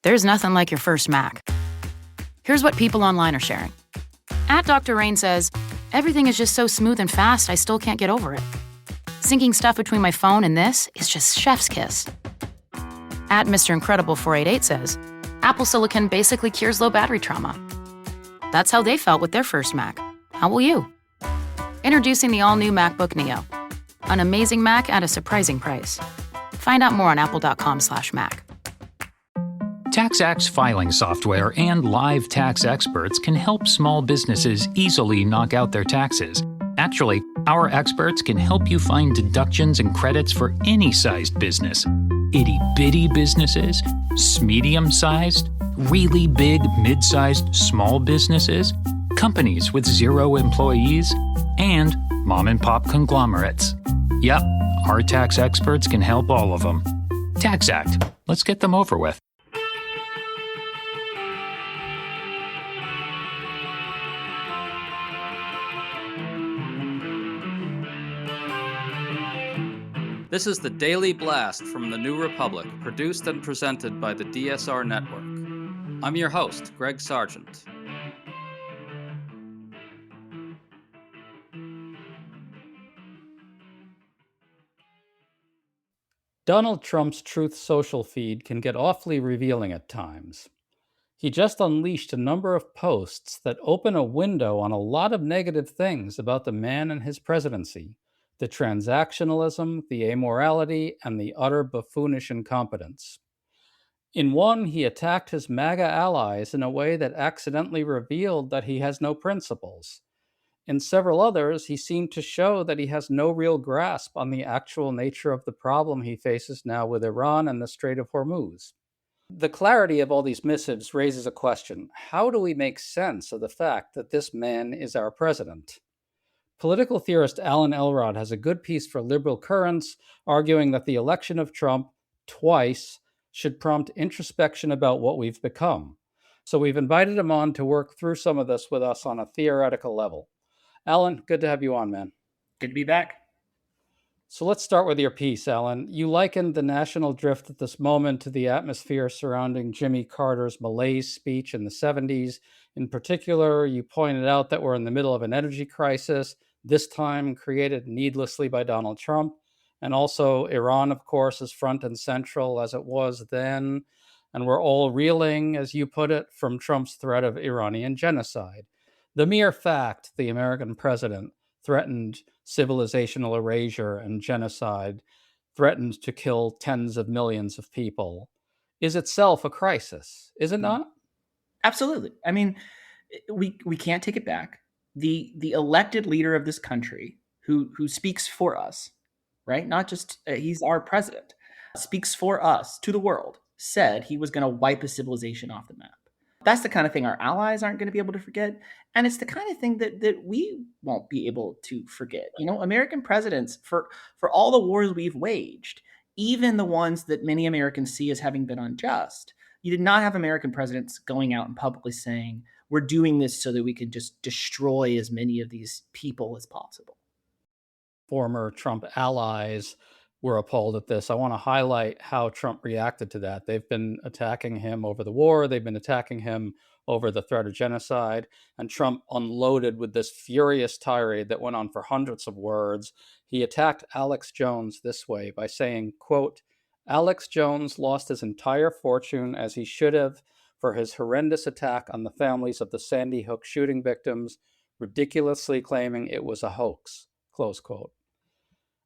There's nothing like your first Mac. Here's what people online are sharing. Dr. Rain says, everything is just so smooth and fast, I still can't get over it. Syncing stuff between my phone and this is just chef's kiss. Mr. Incredible 488 says, Apple Silicon basically cures low battery trauma. That's how they felt with their first Mac. How will you? Introducing the all-new MacBook Neo. An amazing Mac at a surprising price. Find out more on apple.com/Mac. TaxAct filing software and live tax experts can help small businesses easily knock out their taxes. Actually, our experts can help you find deductions and credits for any sized business. Itty-bitty businesses, medium-sized, really big, mid-sized, small businesses, companies with 0 employees, and mom-and-pop conglomerates. Yep, our tax experts can help all of them. TaxAct. Let's get them over with. This is the Daily Blast from the New Republic, produced and presented by the DSR Network. I'm your host, Greg Sargent. Donald Trump's Truth Social feed can get awfully revealing at times. He just unleashed a number of posts that open a window on a lot of negative things about the man and his presidency. The transactionalism, the amorality, and the utter buffoonish incompetence. In one, he attacked his MAGA allies in a way that accidentally revealed that he has no principles. In several others, he seemed to show that he has no real grasp on the actual nature of the problem he faces now with Iran and the Strait of Hormuz. The clarity of all these missives raises a question. How do we make sense of the fact that this man is our president? Political theorist Alan Elrod has a good piece for Liberal Currents, arguing that the election of Trump twice should prompt introspection about what we've become. So we've invited him on to work through some of this with us on a theoretical level. Alan, good to have you on, man. Good to be back. So let's start with your piece, Alan. You likened the national drift at this moment to the atmosphere surrounding Jimmy Carter's malaise speech in the 70s. In particular, you pointed out that we're in the middle of an energy crisis, this time created needlessly by Donald Trump. And also Iran, of course, is front and central as it was then. And we're all reeling, as you put it, from Trump's threat of Iranian genocide. The mere fact the American president threatened civilizational erasure and genocide, threatened to kill tens of millions of people, is itself a crisis, is it not? Absolutely. I mean, we can't take it back. The elected leader of this country who speaks for us, right? Not just he's our president, speaks for us to the world, said he was going to wipe a civilization off the map. That's the kind of thing our allies aren't going to be able to forget. And it's the kind of thing that we won't be able to forget. You know, American presidents, for all the wars we've waged, even the ones that many Americans see as having been unjust, you did not have American presidents going out and publicly saying, we're doing this so that we can just destroy as many of these people as possible. Former Trump allies were appalled at this. I want to highlight how Trump reacted to that. They've been attacking him over the war. They've been attacking him over the threat of genocide. And Trump unloaded with this furious tirade that went on for hundreds of words. He attacked Alex Jones this way by saying, quote, Alex Jones lost his entire fortune as he should have for his horrendous attack on the families of the Sandy Hook shooting victims, ridiculously claiming it was a hoax, close quote.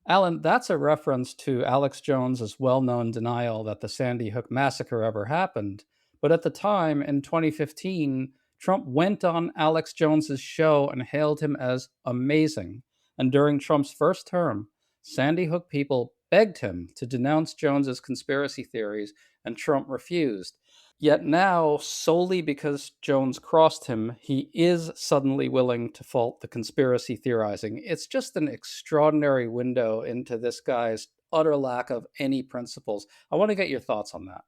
Alan, that's a reference to Alex Jones's well-known denial that the Sandy Hook massacre ever happened. But at the time, in 2015, Trump went on Alex Jones's show and hailed him as amazing. And during Trump's first term, Sandy Hook people begged him to denounce Jones's conspiracy theories, and Trump refused. Yet now, solely because Jones crossed him, he is suddenly willing to fault the conspiracy theorizing. It's just an extraordinary window into this guy's utter lack of any principles. I want to get your thoughts on that.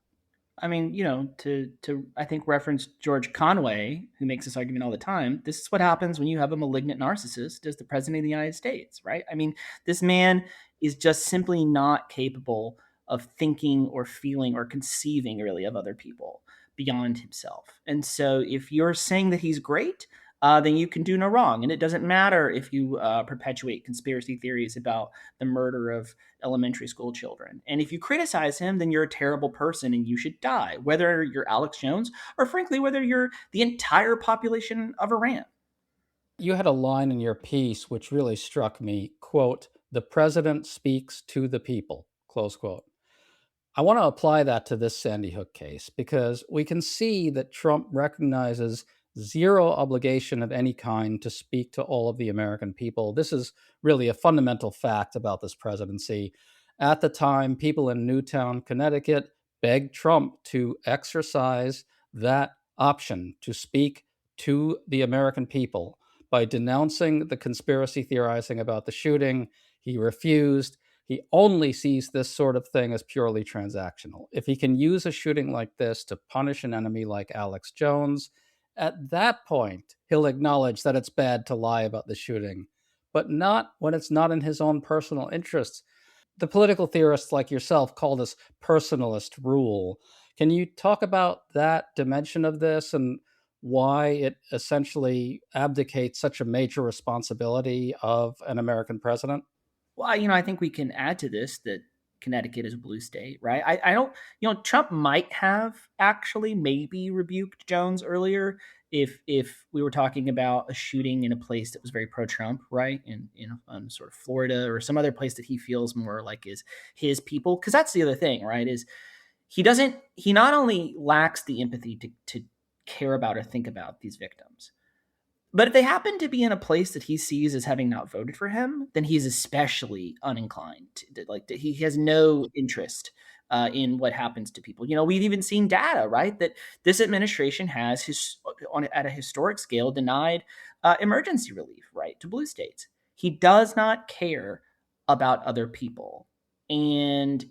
I mean, you know, to I think reference George Conway, who makes this argument all the time, this is what happens when you have a malignant narcissist as the president of the United States, right? I mean, this man is just simply not capable of thinking or feeling or conceiving really of other people beyond himself. And so if you're saying that he's great, then you can do no wrong. And it doesn't matter if you perpetuate conspiracy theories about the murder of elementary school children. And if you criticize him, then you're a terrible person and you should die, whether you're Alex Jones or, frankly, whether you're the entire population of Iran. You had a line in your piece which really struck me, quote, "The president speaks to the people," close quote. I want to apply that to this Sandy Hook case because we can see that Trump recognizes zero obligation of any kind to speak to all of the American people. This is really a fundamental fact about this presidency. At the time, people in Newtown, Connecticut begged Trump to exercise that option to speak to the American people by denouncing the conspiracy theorizing about the shooting. He refused. He only sees this sort of thing as purely transactional. If he can use a shooting like this to punish an enemy like Alex Jones, at that point, he'll acknowledge that it's bad to lie about the shooting, but not when it's not in his own personal interests. The political theorists like yourself call this personalist rule. Can you talk about that dimension of this and why it essentially abdicates such a major responsibility of an American president? Well, I think we can add to this that Connecticut is a blue state, right? I don't, Trump might have actually maybe rebuked Jones earlier if we were talking about a shooting in a place that was very pro-Trump, right? In sort of Florida or some other place that he feels more like is his people. Because that's the other thing, right? Is he not only lacks the empathy to care about or think about these victims, but if they happen to be in a place that he sees as having not voted for him, then he's especially uninclined. He has no interest in what happens to people. We've even seen data, right, that this administration has at a historic scale denied emergency relief, right, to blue states. He does not care about other people, and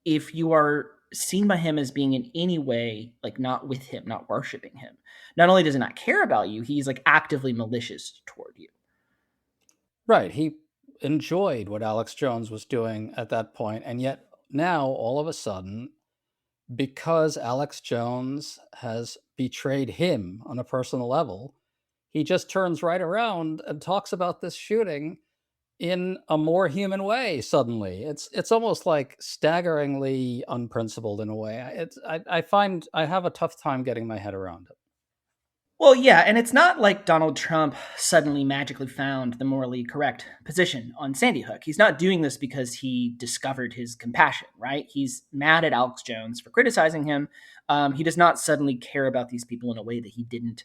if you are seen by him as being in any way like not with him, not worshiping him, not only does he not care about you, he's like actively malicious toward you. Right. He enjoyed what Alex Jones was doing at that point, and yet now all of a sudden, because Alex Jones has betrayed him on a personal level, he just turns right around and talks about this shooting in a more human way suddenly. It's almost like staggeringly unprincipled in a way. I find I have a tough time getting my head around it. Well, yeah, and it's not like Donald Trump suddenly magically found the morally correct position on Sandy Hook. He's not doing this because he discovered his compassion, right? He's mad at Alex Jones for criticizing him. He does not suddenly care about these people in a way that he didn't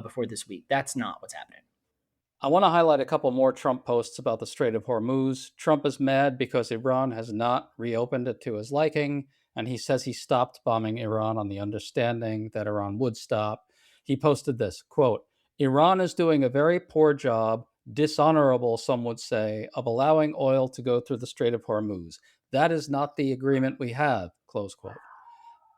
before this week. That's not what's happening. I want to highlight a couple more Trump posts about the Strait of Hormuz. Trump is mad because Iran has not reopened it to his liking, and he says he stopped bombing Iran on the understanding that Iran would stop. He posted this, quote, "Iran is doing a very poor job, dishonorable, some would say, of allowing oil to go through the Strait of Hormuz. That is not the agreement we have," close quote.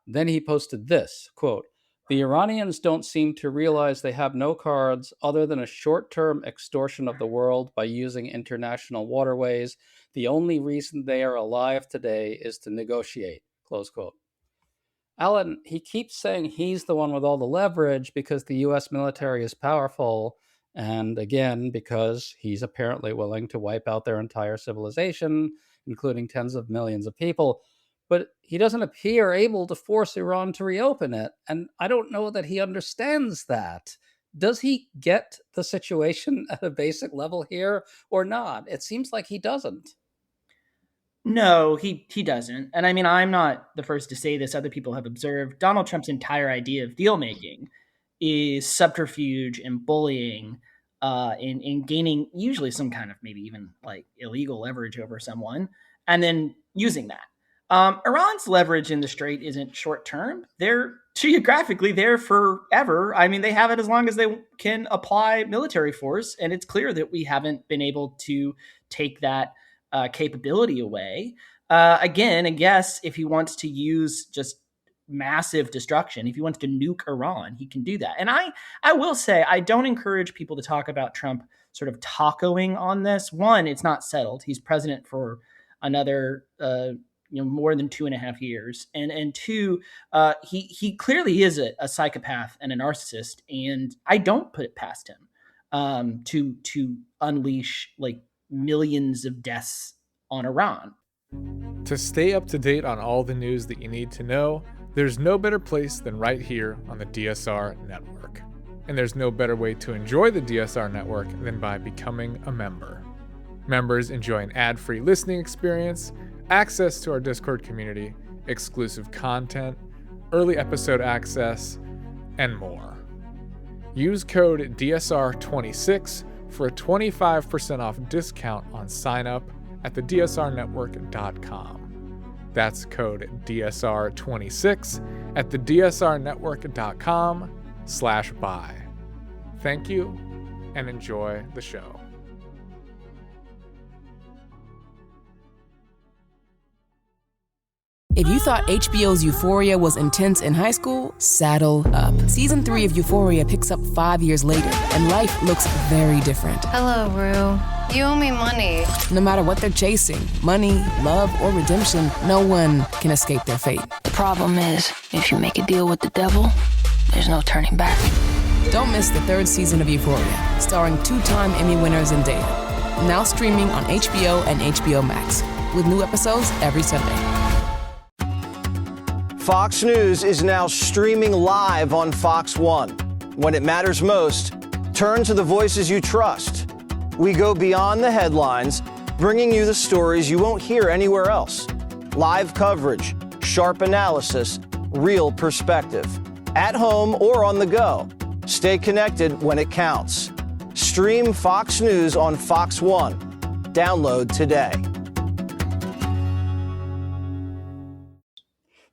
Then he posted this, quote, "The Iranians don't seem to realize they have no cards other than a short-term extortion of the world by using international waterways. The only reason they are alive today is to negotiate," close quote. Alan, he keeps saying he's the one with all the leverage because the US military is powerful, and again, because he's apparently willing to wipe out their entire civilization, including tens of millions of people. But he doesn't appear able to force Iran to reopen it, and I don't know that he understands that. Does he get the situation at a basic level here or not? It seems like he doesn't. No, he doesn't. And I mean, I'm not the first to say this. Other people have observed Donald Trump's entire idea of deal making is subterfuge and bullying, in gaining usually some kind of maybe even like illegal leverage over someone, and then using that. Iran's leverage in the strait isn't short term. They're geographically there forever. I mean, they have it as long as they can apply military force, and it's clear that we haven't been able to take that capability away. Again, I guess if he wants to use just massive destruction, if he wants to nuke Iran, he can do that. And I will say, I don't encourage people to talk about Trump sort of tacoing on this. One, it's not settled. He's president for another more than 2.5 years, and two, he clearly is a psychopath and a narcissist, and I don't put it past him to unleash like millions of deaths on Iran. To stay up to date on all the news that you need to know, there's no better place than right here on the DSR network. And there's no better way to enjoy the DSR network than by becoming a member. Members enjoy an ad-free listening experience, access to our Discord community, exclusive content, early episode access, and more. Use code DSR26 for a 25% off discount on sign up at thedsrnetwork.com. That's code DSR26 at thedsrnetwork.com/buy. Thank you and enjoy the show. If you thought HBO's Euphoria was intense in high school, saddle up. Season 3 of Euphoria picks up 5 years later, and life looks very different. Hello, Rue. You owe me money. No matter what they're chasing, money, love, or redemption, no one can escape their fate. The problem is, if you make a deal with the devil, there's no turning back. Don't miss the 3rd season of Euphoria, starring 2-time Emmy winner Zendaya. Now streaming on HBO and HBO Max, with new episodes every Sunday. Fox News is now streaming live on Fox One. When it matters most, turn to the voices you trust. We go beyond the headlines, bringing you the stories you won't hear anywhere else. Live coverage, sharp analysis, real perspective. At home or on the go, stay connected when it counts. Stream Fox News on Fox One. Download today.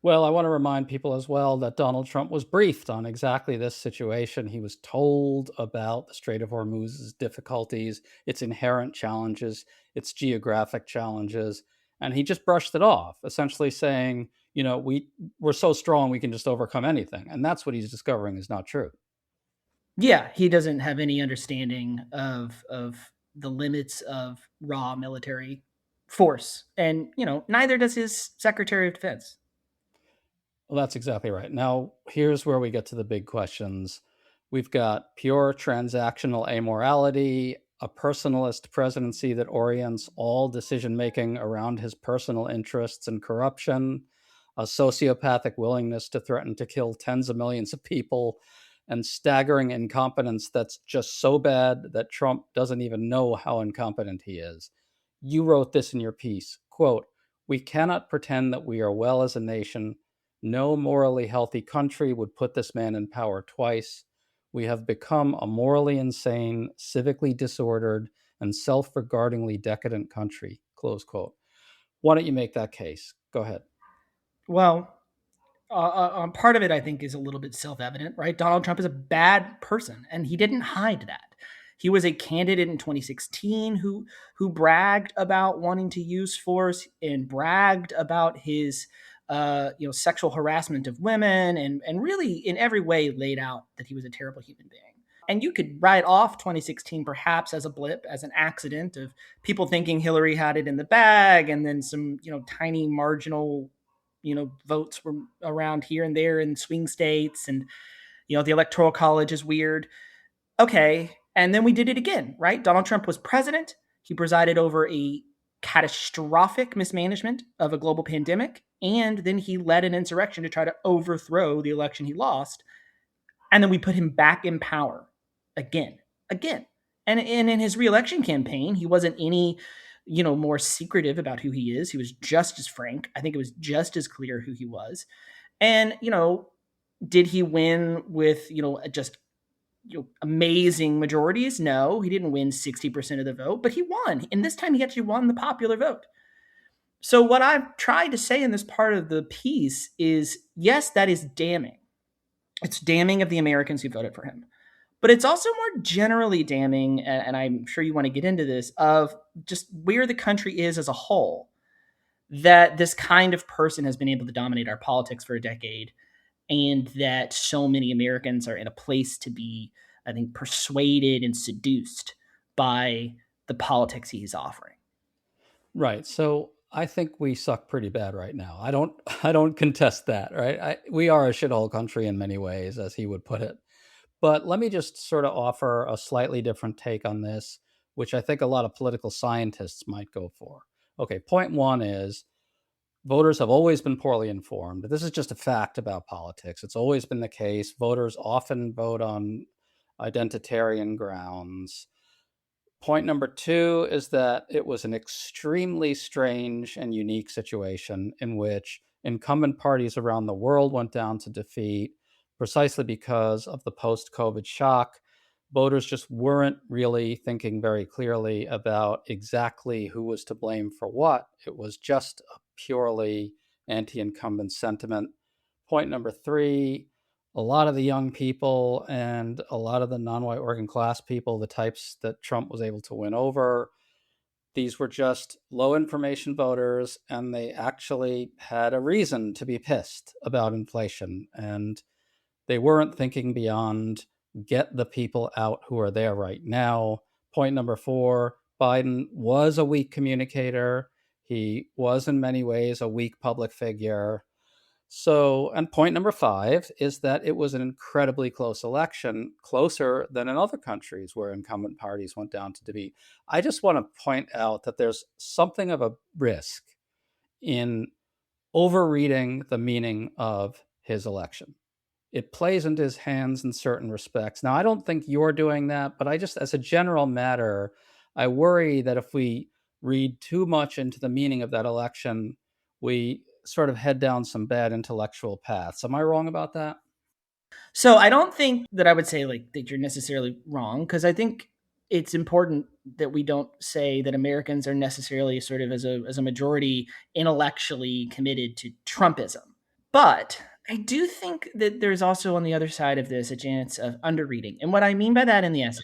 Well, I want to remind people as well that Donald Trump was briefed on exactly this situation. He was told about the Strait of Hormuz's difficulties, its inherent challenges, its geographic challenges, and he just brushed it off, essentially saying, we're so strong we can just overcome anything. And that's what he's discovering is not true. Yeah, he doesn't have any understanding of the limits of raw military force. And, neither does his Secretary of Defense. Well, that's exactly right. Now, here's where we get to the big questions. We've got pure transactional amorality, a personalist presidency that orients all decision-making around his personal interests and corruption, a sociopathic willingness to threaten to kill tens of millions of people, and staggering incompetence that's just so bad that Trump doesn't even know how incompetent he is. You wrote this in your piece, quote, "We cannot pretend that we are well as a nation. No morally healthy country would put this man in power twice. We have become a morally insane, civically disordered, and self-regardingly decadent country," close quote. Why don't you make that case? Go ahead. Well, part of it, I think, is a little bit self-evident, right? Donald Trump is a bad person, and he didn't hide that. He was a candidate in 2016 who bragged about wanting to use force and bragged about his sexual harassment of women, and really in every way laid out that he was a terrible human being. And you could write off 2016 perhaps as a blip, as an accident of people thinking Hillary had it in the bag, and then some tiny marginal votes were around here and there in swing states, and the Electoral College is weird. Okay, and then we did it again, right? Donald Trump was president. He presided over a catastrophic mismanagement of a global pandemic, and then he led an insurrection to try to overthrow the election he lost. And then we put him back in power again. And in his reelection campaign, he wasn't any, more secretive about who he is. He was just as frank. I think it was just as clear who he was. And, did he win with, just amazing majorities? No, he didn't win 60% of the vote, but he won. And this time he actually won the popular vote. So what I've tried to say in this part of the piece is, yes, that is damning. It's damning of the Americans who voted for him. But it's also more generally damning, and I'm sure you want to get into this, of just where the country is as a whole, that this kind of person has been able to dominate our politics for a decade, and that so many Americans are in a place to be, I think, persuaded and seduced by the politics he's offering. Right. So I think we suck pretty bad right now. I don't contest that, right? We are a shithole country in many ways, as he would put it. But let me just sort of offer a slightly different take on this, which I think a lot of political scientists might go for. Okay, point one is voters have always been poorly informed. This is just a fact about politics. It's always been the case. Voters often vote on identitarian grounds. Point number two is that it was an extremely strange and unique situation in which incumbent parties around the world went down to defeat precisely because of the post COVID shock. Voters just weren't really thinking very clearly about exactly who was to blame for what. It was just a purely anti incumbent sentiment. Point number three, a lot of the young people and a lot of the non-white working class people, the types that Trump was able to win over, these were just low information voters, and they actually had a reason to be pissed about inflation. And they weren't thinking beyond get the people out who are there right now. Point number four, Biden was a weak communicator. He was in many ways a weak public figure. So, and point number five is that it was an incredibly close election, closer than in other countries where incumbent parties went down to defeat. I just want to point out that there's something of a risk in overreading the meaning of his election. It plays into his hands in certain respects. Now, I don't think you're doing that, but I just, as a general matter, I worry that if we read too much into the meaning of that election, we sort of head down some bad intellectual paths. Am I wrong about that? So I don't think that I would say like that you're necessarily wrong, because I think it's important that we don't say that Americans are necessarily sort of as a majority intellectually committed to Trumpism. But I do think that there's also on the other side of this a chance of underreading. And what I mean by that in the essay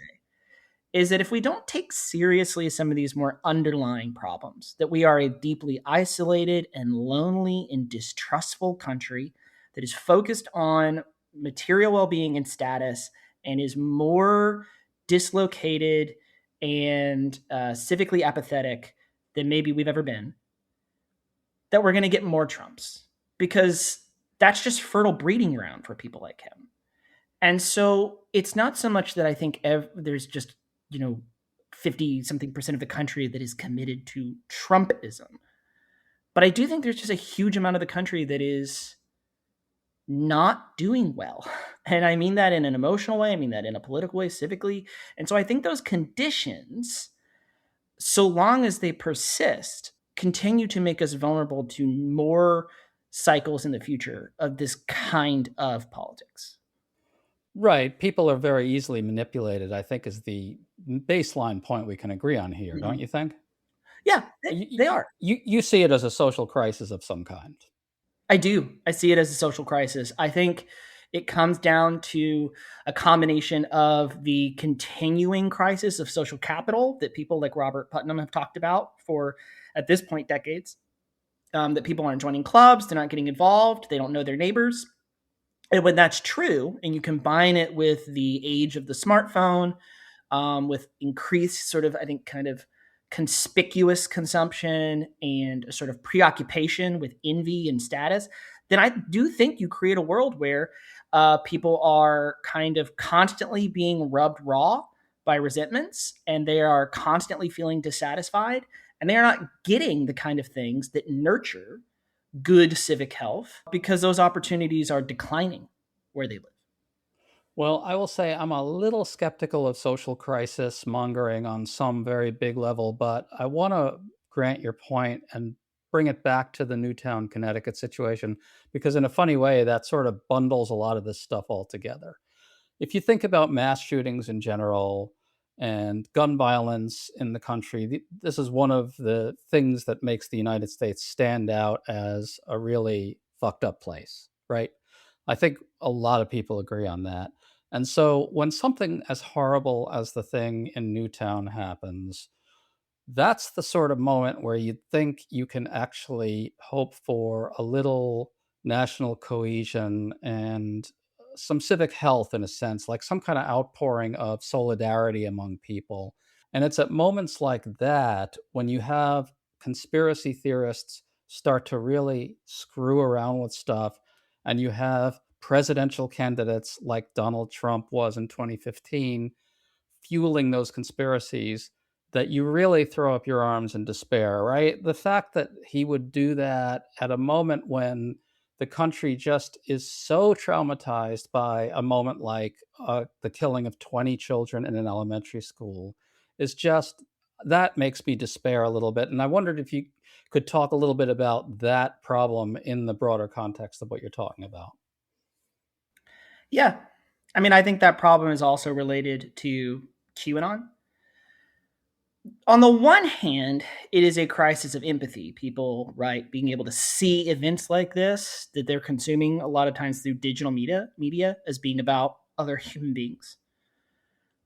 is that if we don't take seriously some of these more underlying problems, that we are a deeply isolated and lonely and distrustful country that is focused on material well-being and status and is more dislocated and civically apathetic than maybe we've ever been, that we're going to get more Trumps, because that's just fertile breeding ground for people like him. And so it's not so much that I think there's just, 50 something percent of the country that is committed to Trumpism. But I do think there's just a huge amount of the country that is not doing well. And I mean that in an emotional way. I mean that in a political way, civically. And so I think those conditions, so long as they persist, continue to make us vulnerable to more cycles in the future of this kind of politics. Right. People are very easily manipulated, I think, is the baseline point we can agree on here, don't you think? Yeah, they are. You see it as a social crisis of some kind. I do. I see it as a social crisis. I think it comes down to a combination of the continuing crisis of social capital that people like Robert Putnam have talked about for, at this point, decades. That people aren't joining clubs, they're not getting involved, they don't know their neighbors. And when that's true, and you combine it with the age of the smartphone, with increased sort of, I think, kind of conspicuous consumption and a sort of preoccupation with envy and status, then I do think you create a world where people are kind of constantly being rubbed raw by resentments, and they are constantly feeling dissatisfied, and they are not getting the kind of things that nurture good civic health because those opportunities are declining where they live. Well, I will say I'm a little skeptical of social crisis mongering on some very big level, but I want to grant your point and bring it back to the Newtown, Connecticut situation, because in a funny way, that sort of bundles a lot of this stuff all together. If you think about mass shootings in general and gun violence in the country, this is one of the things that makes the United States stand out as a really fucked up place, right? I think a lot of people agree on that. And so when something as horrible as the thing in Newtown happens, that's the sort of moment where you think you can actually hope for a little national cohesion and some civic health in a sense, like some kind of outpouring of solidarity among people. And it's at moments like that when you have conspiracy theorists start to really screw around with stuff, and you have presidential candidates like Donald Trump was in 2015 fueling those conspiracies, that you really throw up your arms in despair, right? The fact that he would do that at a moment when the country just is so traumatized by a moment like the killing of 20 children in an elementary school is just, that makes me despair a little bit. And I wondered if you could talk a little bit about that problem in the broader context of what you're talking about. Yeah. I mean, I think that problem is also related to QAnon. On the one hand, it is a crisis of empathy. People, right, being able to see events like this that they're consuming a lot of times through digital media as being about other human beings.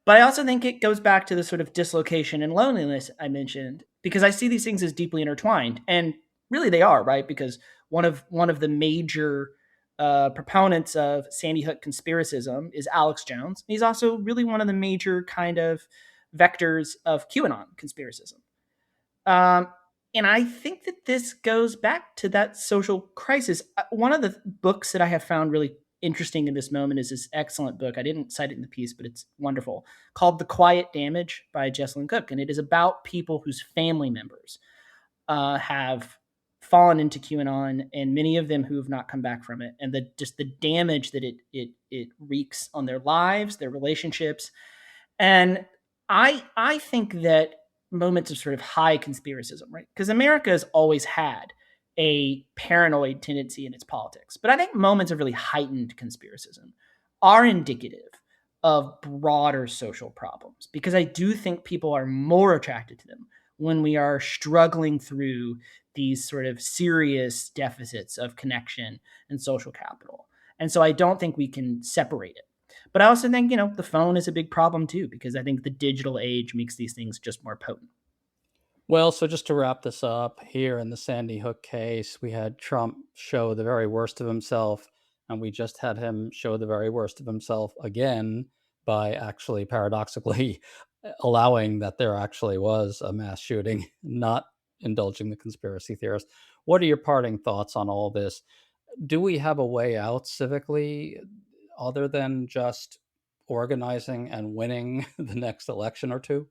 But I also think it goes back to the sort of dislocation and loneliness I mentioned, because I see these things as deeply intertwined, and really they are, right? Because one of the major proponents of Sandy Hook conspiracism is Alex Jones. He's also really one of the major kind of vectors of QAnon conspiracism. Um, and I think that this goes back to that social crisis. One of the books that I have found really interesting in this moment is this excellent book. I didn't cite it in the piece, but it's wonderful, called The Quiet Damage by Jessalyn Cook. And it is about people whose family members have fallen into QAnon, and many of them who have not come back from it, and just the damage that it wreaks on their lives, their relationships. And I think that moments of sort of high conspiracism, right? Because America has always had a paranoid tendency in its politics. But I think moments of really heightened conspiracism are indicative of broader social problems, because I do think people are more attracted to them when we are struggling through these sort of serious deficits of connection and social capital. And so I don't think we can separate it. But I also think, the phone is a big problem too, because I think the digital age makes these things just more potent. Well, so just to wrap this up, here in the Sandy Hook case, we had Trump show the very worst of himself, and we just had him show the very worst of himself again by actually paradoxically allowing that there actually was a mass shooting, not indulging the conspiracy theorists. What are your parting thoughts on all this? Do we have a way out civically other than just organizing and winning the next election or two?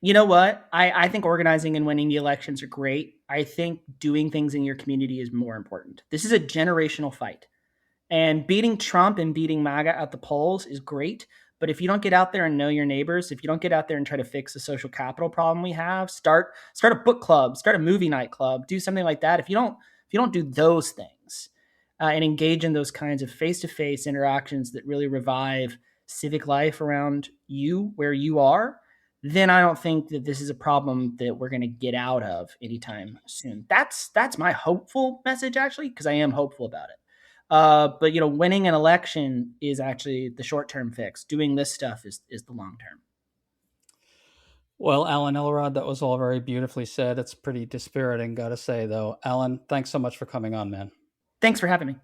You know what? I think organizing and winning the elections are great. I think doing things in your community is more important. This is a generational fight. And beating Trump and beating MAGA at the polls is great. But if you don't get out there and know your neighbors, if you don't get out there and try to fix the social capital problem we have, start a book club, start a movie night club, do something like that. If you don't do those things and engage in those kinds of face-to-face interactions that really revive civic life around you, where you are, then I don't think that this is a problem that we're going to get out of anytime soon. That's my hopeful message, actually, because I am hopeful about it. But winning an election is actually the short-term fix. Doing this stuff is the long-term. Well, Alan Elrod, that was all very beautifully said. It's pretty dispiriting, gotta say, though. Alan, thanks so much for coming on, man. Thanks for having me.